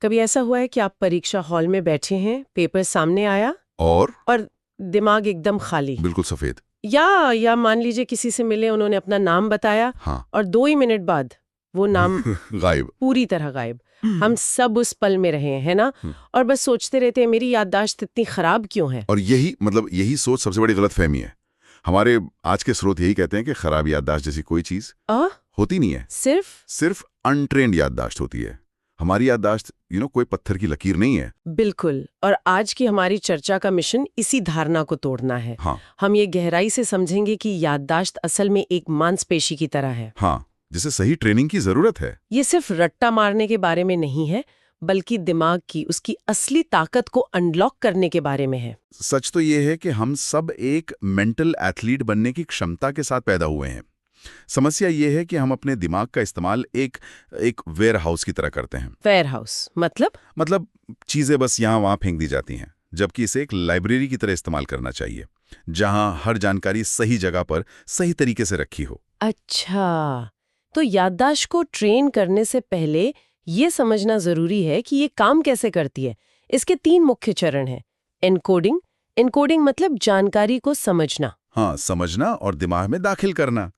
कभी ऐसा हुआ है कि आप परीक्षा हॉल में बैठे हैं, पेपर सामने आया और दिमाग एकदम खाली, बिल्कुल सफेद। या मान लीजिए किसी से मिले, उन्होंने अपना नाम बताया हाँ। और 2 ही मिनट बाद वो नाम गायब। पूरी तरह गायब। हम सब उस पल में रहे हैं ना, और बस सोचते रहते हैं मेरी याददाश्त इतनी खराब क्यों है। और यही सोच सबसे बड़ी गलतफहमी है। हमारे आज के स्रोत यही कहते हैं कि खराब याददाश्त जैसी कोई चीज होती नहीं है, सिर्फ अनट्रेन्ड याददाश्त होती है। हमारी याददाश्त कोई पत्थर की लकीर नहीं है। बिल्कुल। और आज की हमारी चर्चा का मिशन इसी धारणा को तोड़ना है। हाँ। हम ये गहराई से समझेंगे कि याददाश्त असल में एक मांसपेशी की तरह है। हाँ, जिसे सही ट्रेनिंग की जरूरत है। ये सिर्फ रट्टा मारने के बारे में नहीं है, बल्कि दिमाग की उसकी असली ताकत को अनलॉक करने के बारे में है। सच तो ये है कि हम सब एक मेंटल एथलीट बनने की क्षमता के साथ पैदा हुए हैं। समस्या ये है कि हम अपने दिमाग का इस्तेमाल एक वेयर हाउस की तरह करते हैं। वेयर हाउस मतलब चीजें बस यहाँ वहाँ फेंक दी जाती हैं, जबकि इसे एक लाइब्रेरी की तरह इस्तेमाल करना चाहिए, जहाँ हर जानकारी सही जगह पर सही तरीके से रखी हो। अच्छा, तो याददाश्त को ट्रेन करने से पहले ये समझना जरूरी है कि ये काम कैसे करती है। इसके 3 मुख्य चरण हैं। एनकोडिंग मतलब जानकारी को समझना। हाँ, समझना और दिमाग में दाखिल करना।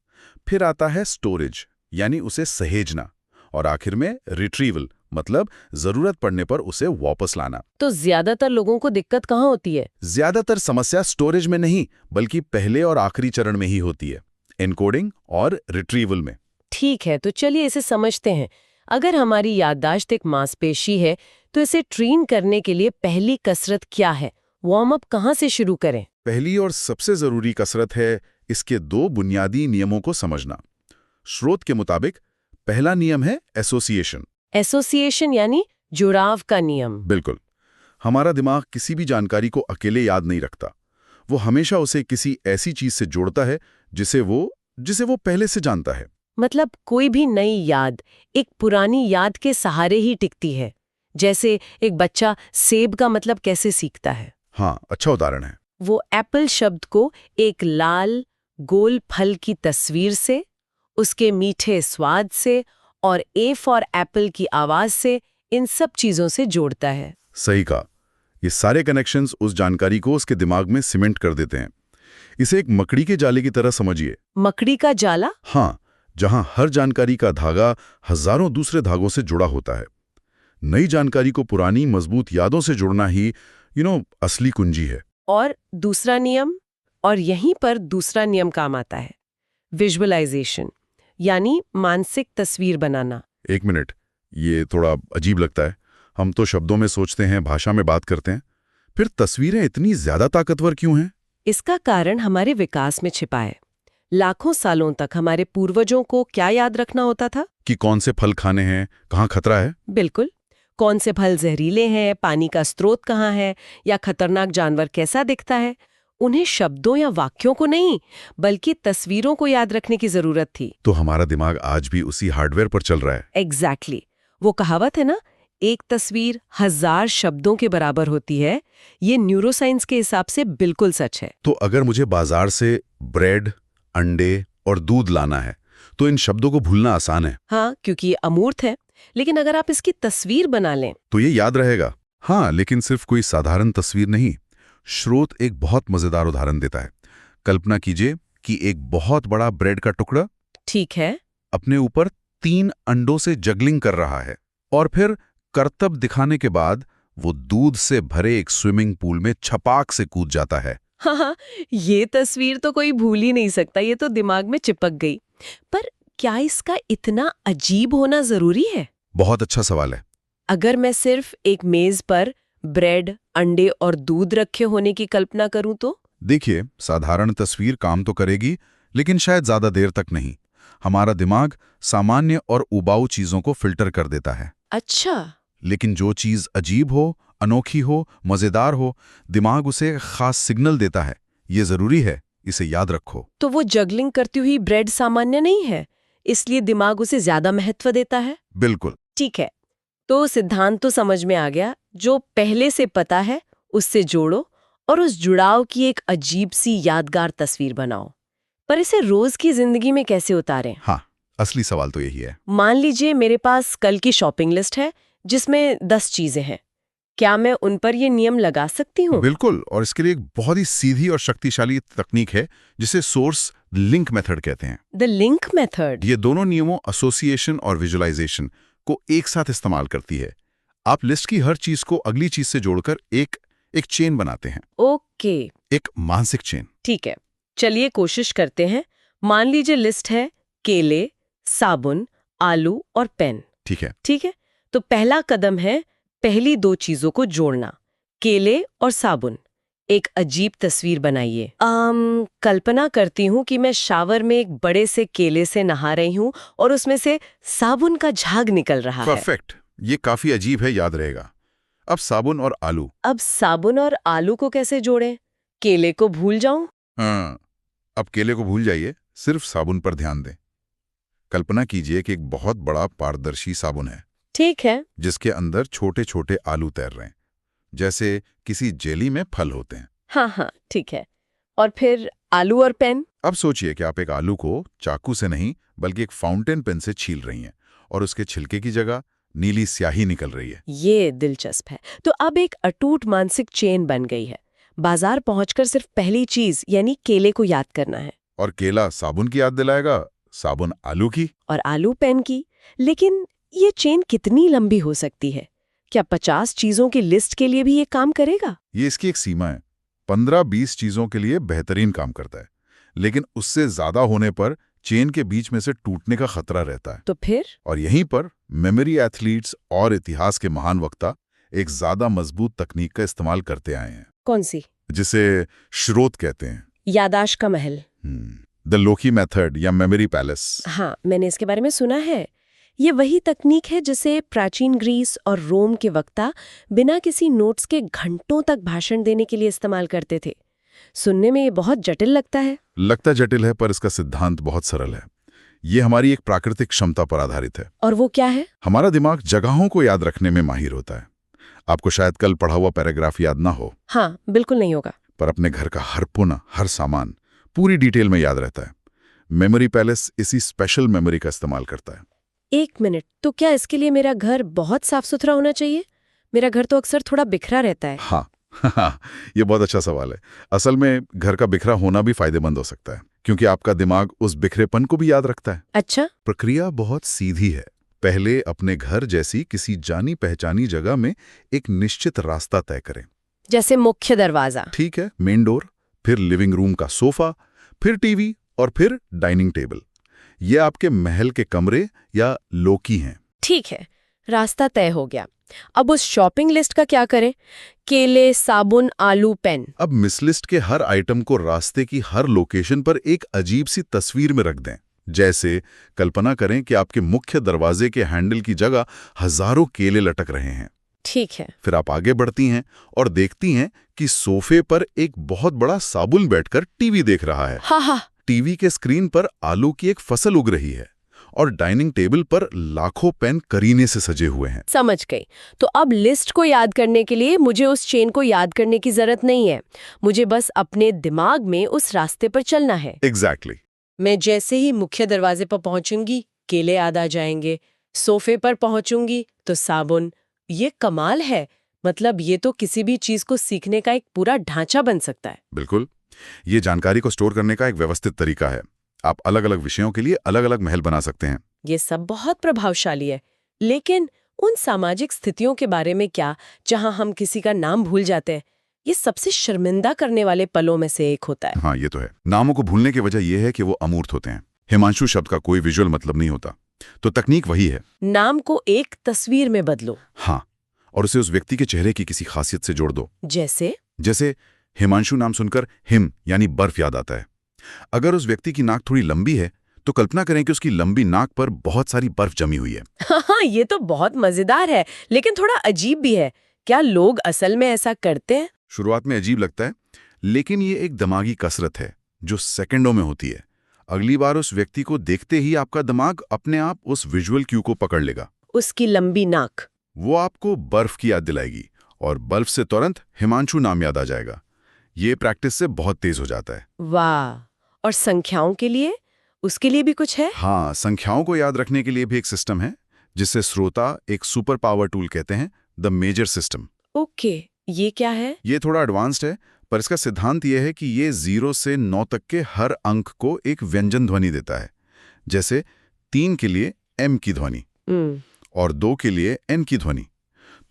फिर आता है स्टोरेज, यानी उसे सहेजना। और आखिर में रिट्रीवल, मतलब जरूरत पड़ने पर उसे वापस लाना। तो ज्यादातर लोगों को दिक्कत कहाँ होती है? ज्यादातर समस्या स्टोरेज में नहीं, बल्कि पहले और आखिरी चरण में ही होती है, एनकोडिंग और रिट्रीवल में। ठीक है, तो चलिए इसे समझते हैं। अगर हमारी याददाश्त एक मांसपेशी है, तो इसे ट्रेन करने के लिए पहली कसरत क्या है? वार्म अप कहाँ से शुरू करें? पहली और सबसे जरूरी कसरत है इसके 2 बुनियादी नियमों को समझना। स्रोत के मुताबिक पहला नियम है एसोसिएशन यानी जुड़ाव का नियम। बिल्कुल। हमारा दिमाग किसी भी जानकारी को अकेले याद नहीं रखता। वो हमेशा उसे किसी ऐसी चीज से जोड़ता है जिसे वो पहले से जानता है। मतलब कोई भी नई याद एक पुरानी याद के सहारे ही टिकती है। जैसे एक बच्चा सेब का मतलब कैसे सीखता है। हाँ, अच्छा उदाहरण है। वो एप्पल शब्द को एक लाल गोल फल की तस्वीर से, उसके मीठे स्वाद से और ए फॉर एप्पल की आवाज से, इन सब चीजों से जोड़ता है। सही कहा। ये सारे कनेक्शंस उस जानकारी को उसके दिमाग में सीमेंट कर देते हैं। इसे एक मकड़ी के जाले की तरह समझिए। मकड़ी का जाला? हाँ, जहां हर जानकारी का धागा हजारों दूसरे धागों से जुड़ा होता है। नई जानकारी को पुरानी मजबूत यादों से जोड़ना ही असली कुंजी है। और दूसरा नियम, और यहीं पर दूसरा नियम काम आता है, विजुअलाइजेशन यानी मानसिक तस्वीर बनाना। 1 मिनट, ये थोड़ा अजीब लगता है। हम तो शब्दों में सोचते हैं, भाषा में बात करते हैं, फिर तस्वीरें इतनी ज्यादा ताकतवर क्यों हैं? इसका कारण हमारे विकास में छिपा है। लाखों सालों तक हमारे पूर्वजों को क्या याद रखना होता था? कि कौन से फल खाने हैं, कहाँ खतरा है। बिल्कुल। कौन से फल जहरीले हैं, पानी का स्रोत कहाँ है, या खतरनाक जानवर कैसा दिखता है। उन्हें शब्दों या वाक्यों को नहीं, बल्कि तस्वीरों को याद रखने की जरूरत थी। तो हमारा दिमाग आज भी उसी हार्डवेयर पर चल रहा है। एग्जैक्टली। वो कहावत है ना, एक तस्वीर 1000 शब्दों के बराबर होती है। ये न्यूरोसाइंस के हिसाब से बिल्कुल सच है। तो अगर मुझे बाजार से ब्रेड, अंडे और दूध लाना है, तो इन शब्दों को भूलना आसान है। हाँ, क्योंकि ये अमूर्त है। लेकिन अगर आप इसकी तस्वीर बना लें तो ये याद रहेगा। हाँ, लेकिन सिर्फ कोई साधारण तस्वीर नहीं। स्रोत एक बहुत मजेदार उदाहरण देता है। कल्पना कीजिए कि एक बहुत बड़ा ब्रेड का टुकड़ा, ठीक है, अपने ऊपर 3 अंडों से जगलिंग कर रहा है, और फिर करतब दिखाने के बाद वो दूध से भरे एक स्विमिंग पूल में छपाक से कूद जाता है। हाँ, ये तस्वीर तो कोई भूल ही नहीं सकता। ये तो दिमाग में चिपक गई। पर क्या इसका इतना अजीब होना जरूरी है? बहुत अच्छा सवाल है। अगर मैं सिर्फ एक मेज पर ब्रेड, अंडे और दूध रखे होने की कल्पना करूं तो? देखिए, साधारण तस्वीर काम तो करेगी, लेकिन शायद ज्यादा देर तक नहीं। हमारा दिमाग सामान्य और उबाऊ चीजों को फिल्टर कर देता है। अच्छा। लेकिन जो चीज अजीब हो, अनोखी हो, मजेदार हो, दिमाग उसे खास सिग्नल देता है। ये जरूरी है, इसे याद रखो। तो वो जगलिंग करती हुई ब्रेड सामान्य नहीं है, इसलिए दिमाग उसे ज्यादा महत्व देता है? बिल्कुल। ठीक है, तो सिद्धांत तो समझ में आ गया। जो पहले से पता है उससे जोड़ो और उस जुड़ाव की एक अजीब सी यादगार तस्वीर बनाओ। पर इसे रोज की जिंदगी में कैसे उतारें? हाँ, असली सवाल तो यही है। मान लीजिए मेरे पास कल की शॉपिंग लिस्ट है, जिसमें 10 चीजें हैं। क्या मैं उन पर ये नियम लगा सकती हूँ? बिल्कुल, और इसके लिए एक बहुत ही सीधी और शक्तिशाली तकनीक है जिसे सोर्स लिंक मेथड कहते हैं। The link method. ये दोनों नियमों एसोसिएशन और विजुअलाइजेशन को एक साथ इस्तेमाल करती है। आप लिस्ट की हर चीज को अगली चीज से जोड़कर एक चेन बनाते हैं। ओके, एक मानसिक चेन। ठीक है, चलिए कोशिश करते हैं। मान लीजिए लिस्ट है केले, साबुन, आलू और पेन। ठीक है। ठीक है, तो पहला कदम है पहली 2 चीजों को जोड़ना, केले और साबुन। एक अजीब तस्वीर बनाइए। कल्पना करती हूँ कि मैं शावर में एक बड़े से केले से नहा रही हूँ और उसमें से साबुन का झाग निकल रहा है। परफेक्ट। ये काफी अजीब है, याद रहेगा। अब साबुन और आलू। अब साबुन और आलू को कैसे जोड़ें? केले को भूल जाऊं? हाँ, अब केले को भूल जाइए, सिर्फ साबुन पर ध्यान दें। कल्पना कीजिए कि एक बहुत बड़ा पारदर्शी साबुन है। ठीक है। जिसके अंदर छोटे छोटे आलू तैर रहे हैं, जैसे किसी जेली में फल होते हैं। हाँ, ठीक है। और फिर आलू और पेन? अब सोचिए कि आप एक आलू को चाकू से नहीं बल्कि एक फाउंटेन पेन से छील रही हैं और उसके छिलके की जगह नीली स्याही निकल रही है। ये दिलचस्प है। तो अब एक अटूट मानसिक चेन बन गई है। बाजार पहुंचकर सिर्फ पहली चीज यानी केले को याद करना है। और केला साबुन की याद दिलाएगा, साबुन आलू की, और आलू पेन की। लेकिन ये चेन कितनी लंबी हो सकती है? क्या 50 चीजों की लिस्ट के लिए भी ये काम करेगा? ये इसकी एक सीमा है। 15-20 चीजों के लिए बेहतरीन काम करता है, लेकिन उससे ज्यादा होने पर चेन के बीच में से टूटने का खतरा रहता है। तो फिर? और यहीं पर मेमोरी एथलीट्स और इतिहास के महान वक्ता एक ज्यादा मजबूत तकनीक का इस्तेमाल करते आए हैं। कौन सी? जिसे स्रोत कहते हैं। यादाश्त का महल। द लोकी मेथड या मेमोरी पैलेस। हाँ, मैंने इसके बारे में सुना है। ये वही तकनीक है जिसे प्राचीन ग्रीस और रोम के वक्ता बिना किसी नोट्स के घंटों तक भाषण देने के लिए इस्तेमाल करते थे। सुनने में ये बहुत जटिल लगता है। लगता जटिल है, पर इसका सिद्धांत बहुत सरल है। ये हमारी एक प्राकृतिक क्षमता पर आधारित है। और वो क्या है? हमारा दिमाग जगहों को याद रखने में माहिर होता है। आपको शायद कल पढ़ा हुआ पैराग्राफ याद ना हो। हाँ, बिल्कुल नहीं होगा। पर अपने घर का हर कोना, हर सामान पूरी डिटेल में याद रहता है। मेमोरी पैलेस इसी स्पेशल मेमोरी का इस्तेमाल करता है। 1 मिनट, तो क्या इसके लिए मेरा घर बहुत साफ सुथरा होना चाहिए? मेरा घर तो अक्सर थोड़ा बिखरा रहता है। हाँ, ये बहुत अच्छा सवाल है। असल में घर का बिखरा होना भी फायदेमंद हो सकता है, क्योंकि आपका दिमाग उस बिखरेपन को भी याद रखता है। अच्छा। प्रक्रिया बहुत सीधी है। पहले अपने घर जैसी किसी जानी पहचानी जगह में एक निश्चित रास्ता तय करें। जैसे मुख्य दरवाजा। ठीक है, मेन डोर, फिर लिविंग रूम का सोफा, फिर टीवी और फिर डाइनिंग टेबल। ये आपके महल के कमरे या लोकी हैं। ठीक है, रास्ता तय हो गया। अब उस शॉपिंग लिस्ट का क्या करें? केले, साबुन, आलू, पेन। अब मिस लिस्ट के हर आइटम को रास्ते की हर लोकेशन पर एक अजीब सी तस्वीर में रख दें। जैसे कल्पना करें कि आपके मुख्य दरवाजे के हैंडल की जगह हजारों केले लटक रहे हैं। ठीक है। फिर आप आगे बढ़ती हैं और देखती हैं कि सोफे पर एक बहुत बड़ा साबुन बैठकर टीवी देख रहा है। हाँ। टीवी के स्क्रीन पर आलू की एक फसल उग रही है और डाइनिंग टेबल पर लाखों पेन करीने से सजे हुए हैं। समझ गई। तो अब लिस्ट को याद करने के लिए मुझे उस चेन को याद करने की जरूरत नहीं है। मुझे बस अपने दिमाग में उस रास्ते पर चलना है। एग्जैक्टली। मैं जैसे ही मुख्य दरवाजे पर पहुंचूंगी, केले याद आ जाएंगे। सोफे पर पहुंचूंगी तो साबुन। ये कमाल है। मतलब ये तो किसी भी चीज को सीखने का एक पूरा ढांचा बन सकता है। बिल्कुल। ये जानकारी को स्टोर करने का एक व्यवस्थित तरीका है। आप अलग अलग विषयों के लिए अलग अलग महल बना सकते हैं। ये सब बहुत प्रभावशाली है। लेकिन उन सामाजिक स्थितियों के बारे में क्या जहां हम किसी का नाम भूल जाते हैं? ये सबसे शर्मिंदा करने वाले पलों में से एक होता है। हाँ, ये तो है। नामों को भूलने की वजह यह है कि वो अमूर्त होते हैं। हिमांशु शब्द का कोई विजुअल मतलब नहीं होता। तो तकनीक वही है। नाम को एक तस्वीर में बदलो। हाँ, और उसे उस व्यक्ति के चेहरे की किसी खासियत से जोड़ दो। जैसे हिमांशु नाम सुनकर हिम यानी बर्फ याद आता है। अगर उस व्यक्ति की नाक थोड़ी लंबी है तो कल्पना करें कि उसकी लंबी नाक पर बहुत सारी बर्फ जमी हुई है। हाँ, ये तो बहुत मजेदार है, लेकिन थोड़ा अजीब भी है। क्या लोग असल में ऐसा करते हैं? शुरुआत में अजीब लगता है, लेकिन ये एक दिमागी कसरत है जो सेकंडों में होती है। अगली बार उस व्यक्ति को देखते ही आपका दिमाग अपने आप उस विजुअल क्यू को पकड़ लेगा। उसकी लंबी नाक। वो आपको बर्फ की याद दिलाएगी और बर्फ से तुरंत हिमांशु नाम याद आ जाएगा। ये प्रैक्टिस से बहुत तेज हो जाता है। वाह। और संख्याओं के लिए? उसके लिए भी कुछ है? हाँ, संख्याओं को याद रखने के लिए भी एक सिस्टम है जिसे श्रोता एक सुपर पावर टूल कहते हैं, द मेजर सिस्टम। ओके, ये क्या है? ये थोड़ा एडवांस्ड है, पर इसका सिद्धांत ये है कि ये 0 से 9 तक के हर अंक को एक व्यंजन ध्वनि देता है। जैसे 3 के लिए M की ध्वनि और 2 के लिए N की ध्वनि।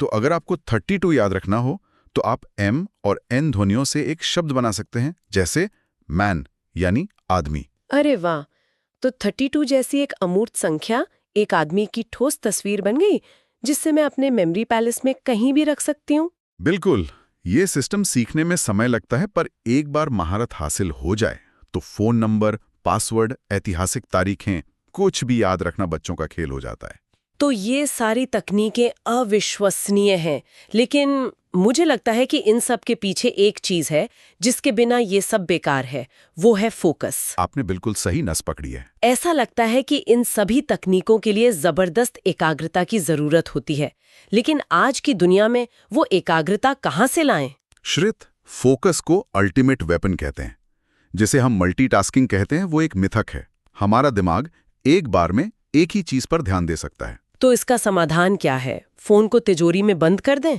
तो अगर आपको 32 याद रखना हो तो आप M और N ध्वनियों से एक शब्द बना सकते हैं, जैसे मैन यानी आदमी। अरे वाह! तो 32 जैसी एक अमूर्त संख्या एक आदमी की ठोस तस्वीर बन गई, जिससे मैं अपने मेमोरी पैलेस में कहीं भी रख सकती हूँ। बिल्कुल। ये सिस्टम सीखने में समय लगता है, पर एक बार महारत हासिल हो जाए तो फोन नंबर, पासवर्ड, ऐतिहासिक तारीखें, कुछ भी याद रखना बच्चों का खेल हो जाता है। तो ये सारी तकनीकें अविश्वसनीय हैं, लेकिन मुझे लगता है कि इन सब के पीछे एक चीज है जिसके बिना ये सब बेकार है, वो है फोकस। आपने बिल्कुल सही नस पकड़ी है। ऐसा लगता है कि इन सभी तकनीकों के लिए जबरदस्त एकाग्रता की जरूरत होती है, लेकिन आज की दुनिया में वो एकाग्रता कहाँ से लाएं? श्रित, फोकस को अल्टीमेट वेपन कहते हैं। जिसे हम मल्टीटास्किंग कहते हैं, वो एक मिथक है। हमारा दिमाग एक बार में एक ही चीज पर ध्यान दे सकता है। तो इसका समाधान क्या है? फोन को तिजोरी में बंद कर दें?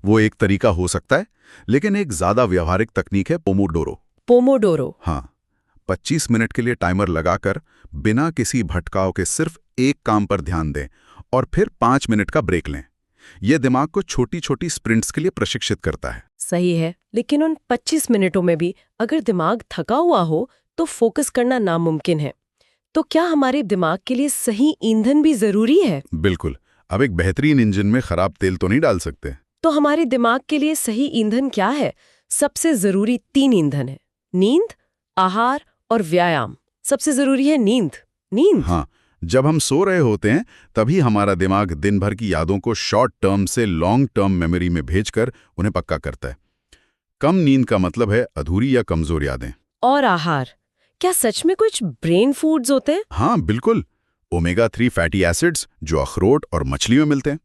वो एक तरीका हो सकता है, लेकिन एक ज्यादा व्यावहारिक तकनीक है पोमोडोरो। पोमोडोरो? हाँ, 25 मिनट के लिए टाइमर लगाकर बिना किसी भटकाव के सिर्फ एक काम पर ध्यान दें और फिर 5 मिनट का ब्रेक लें। यह दिमाग को छोटी छोटी स्प्रिंट्स के लिए प्रशिक्षित करता है। सही है, लेकिन उन 25 मिनटों में भी अगर दिमाग थका हुआ हो तो फोकस करना नामुमकिन है। तो क्या हमारे दिमाग के लिए सही ईंधन भी जरूरी है? बिल्कुल। अब एक बेहतरीन इंजन में खराब तेल तो नहीं डाल सकते। तो हमारे दिमाग के लिए सही ईंधन क्या है? सबसे जरूरी 3 ईंधन है: नींद, आहार और व्यायाम। सबसे जरूरी है नींद। नींद? हाँ, जब हम सो रहे होते हैं तभी हमारा दिमाग दिन भर की यादों को शॉर्ट टर्म से लॉन्ग टर्म मेमोरी में भेजकर उन्हें पक्का करता है। कम नींद का मतलब है अधूरी या कमजोर यादें। और आहार, क्या सच में कुछ ब्रेन फूड्स होते हैं? हाँ बिल्कुल। ओमेगा 3 फैटी एसिड्स जो अखरोट और मछली में मिलते हैं,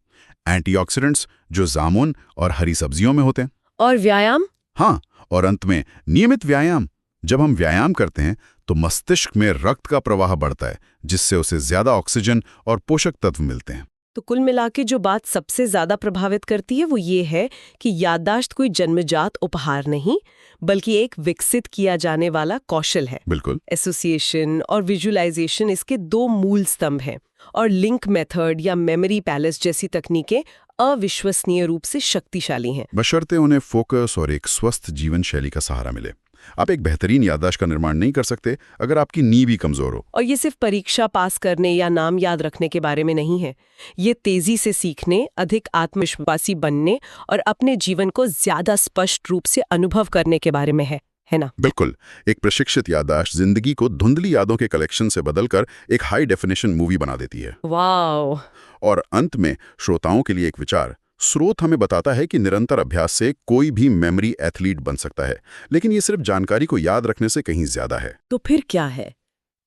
एंटीऑक्सीडेंट्स जो जामुन और हरी सब्जियों में होते हैं। और व्यायाम? हाँ, और अंत में नियमित व्यायाम। जब हम व्यायाम करते हैं तो मस्तिष्क में रक्त का प्रवाह बढ़ता है, जिससे उसे ज्यादा ऑक्सीजन और पोषक तत्व मिलते हैं। तो कुल मिलाके जो बात सबसे ज्यादा प्रभावित करती है वो ये है कि याददाश्त कोई जन्मजात उपहार नहीं, बल्कि एक विकसित किया जाने वाला कौशल है। बिल्कुल। एसोसिएशन और विजुअलाइजेशन इसके 2 मूल स्तंभ हैं, और लिंक मेथड या मेमोरी पैलेस जैसी तकनीकें अविश्वसनीय रूप से शक्तिशाली हैं, बशर्ते उन्हें फोकस और एक स्वस्थ जीवन शैली का सहारा मिले। आप एक बेहतरीन याददाश्त का निर्माण नहीं कर सकते अगर आपकी नींव भी कमजोर हो। और ये सिर्फ परीक्षा पास करने या नाम याद रखने के बारे में नहीं है। ये तेजी से सीखने, अधिक आत्मविश्वासी बनने और अपने जीवन को ज्यादा स्पष्ट रूप से अनुभव करने के बारे में है ना? बिल्कुल। एक प्रशिक्षित याददाश्त जिंदगी को धुंधली यादों के कलेक्शन से बदलकर एक हाई डेफिनेशन मूवी बना देती है। वाओ! और अंत में श्रोताओं के लिए एक विचार। स्रोत हमें बताता है कि निरंतर अभ्यास से कोई भी मेमोरी एथलीट बन सकता है, लेकिन ये सिर्फ जानकारी को याद रखने से कहीं ज्यादा है। तो फिर क्या है?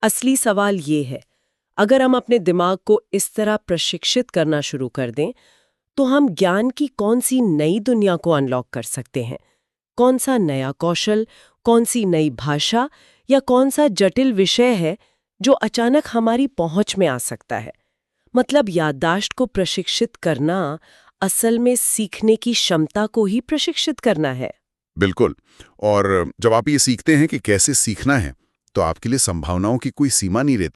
असली सवाल ये है, अगर हम अपने दिमाग को इस तरह प्रशिक्षित करना शुरू कर दें, तो हम ज्ञान की कौन सी नई दुनिया को अनलॉक कर सकते हैं? कौन सा नया कौशल, कौन सी नई भाषा या कौन सा जटिल विषय है जो अचानक हमारी पहुंच में आ सकता है? मतलब याददाश्त को प्रशिक्षित करना असल में सीखने की क्षमता को ही प्रशिक्षित करना है। बिल्कुल। और जब आप ये सीखते हैं कि कैसे सीखना है, तो आपके लिए संभावनाओं की कोई सीमा नहीं रहती।